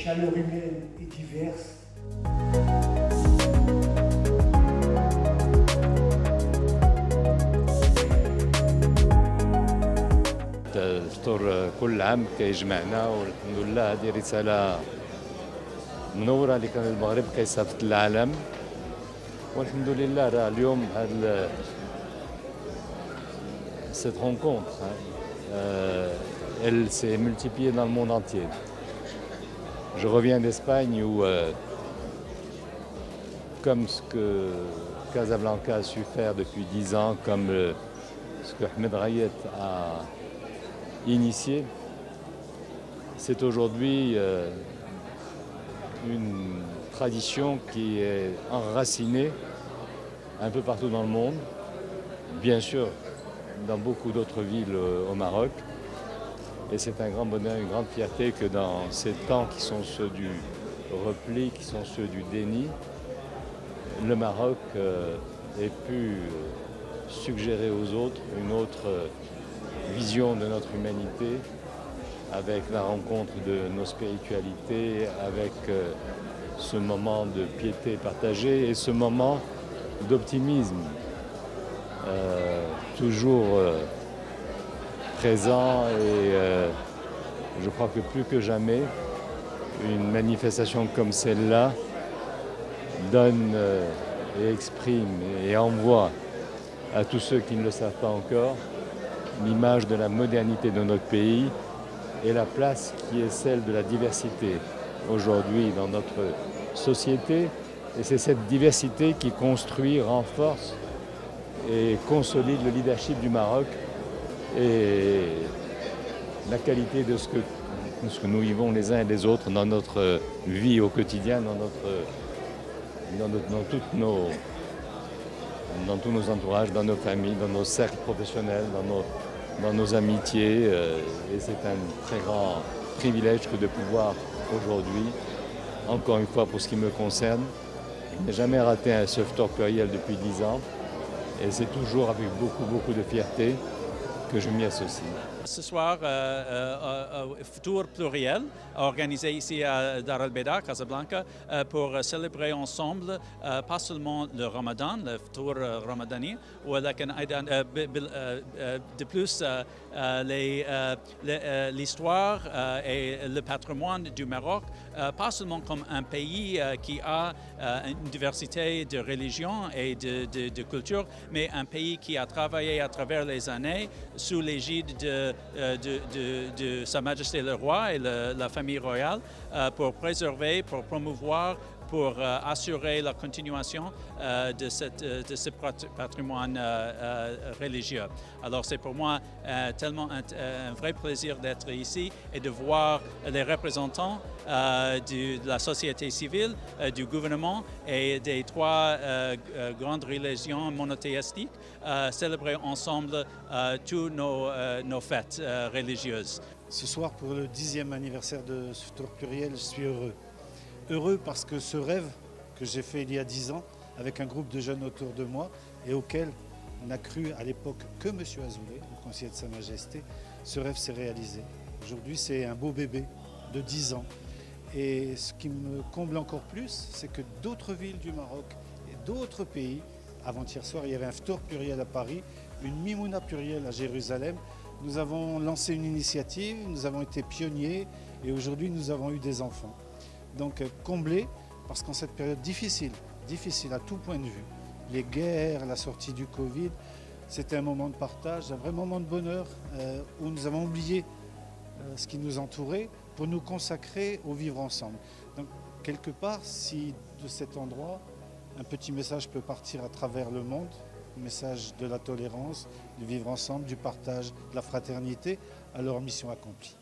chaleur humaine est diverse. الفطور كل عام كيجمعنا والحمد لله هذه رسالة منورة اللي كان المغرب كيصيفط للعالم والحمد لله راه اليوم هذا cette rencontre elle s'est multipliée dans le monde entier. Je reviens d'Espagne où comme ce que Casablanca a su faire depuis 10 ans, comme ce que Ahmed Rayet a initié, c'est aujourd'hui une tradition qui est enracinée un peu partout dans le monde, bien sûr dans beaucoup d'autres villes au Maroc. Et c'est un grand bonheur, une grande fierté que dans ces temps qui sont ceux du repli, qui sont ceux du déni, le Maroc ait pu suggérer aux autres une autre vision de notre humanité, avec la rencontre de nos spiritualités, avec ce moment de piété partagée et ce moment d'optimisme toujours présent. Et je crois que plus que jamais, une manifestation comme celle-là donne et exprime et envoie à tous ceux qui ne le savent pas encore l'image de la modernité de notre pays et la place qui est celle de la diversité aujourd'hui dans notre société. Et c'est cette diversité qui construit, renforce et consolide le leadership du Maroc et la qualité de ce que nous vivons les uns et les autres dans notre vie au quotidien, dans tous nos entourages, dans nos familles, dans nos cercles professionnels, dans nos amitiés. Et c'est un très grand privilège que de pouvoir aujourd'hui, encore une fois pour ce qui me concerne, je n'ai jamais raté un iftar pluriel depuis 10 ans. Et c'est toujours avec beaucoup de fierté que je m'y associe. Ce soir, Ftour pluriel organisé ici à Dar al-Beda, Casablanca, pour célébrer ensemble pas seulement le Ramadan, le Ftour ramadani, de plus l'histoire et le patrimoine du Maroc, pas seulement comme un pays qui a une diversité de religions et de cultures, mais un pays qui a travaillé à travers les années sous l'égide de Sa Majesté le Roi et la famille royale pour préserver, pour promouvoir, pour assurer la continuation de ce patrimoine religieux. Alors c'est pour moi tellement un vrai plaisir d'être ici et de voir les représentants de la société civile, du gouvernement et des trois grandes religions monothéistiques célébrer ensemble tous nos fêtes religieuses. Ce soir, pour le 10e anniversaire de Ftour pluriel, je suis heureux. Heureux parce que ce rêve que j'ai fait il y a 10 ans avec un groupe de jeunes autour de moi et auquel n'a cru à l'époque que M. Azoulay, le conseiller de Sa Majesté, ce rêve s'est réalisé. Aujourd'hui, c'est un beau bébé de 10 ans. Et ce qui me comble encore plus, c'est que d'autres villes du Maroc et d'autres pays, avant-hier soir, il y avait un Ftour pluriel à Paris, une Mimouna plurielle à Jérusalem. Nous avons lancé une initiative, nous avons été pionniers et aujourd'hui nous avons eu des enfants. Donc comblé, parce qu'en cette période difficile à tout point de vue, les guerres, la sortie du Covid, c'était un moment de partage, un vrai moment de bonheur où nous avons oublié ce qui nous entourait pour nous consacrer au vivre ensemble. Donc quelque part, si de cet endroit, un petit message peut partir à travers le monde, le message de la tolérance, du vivre ensemble, du partage, de la fraternité, alors mission accomplie.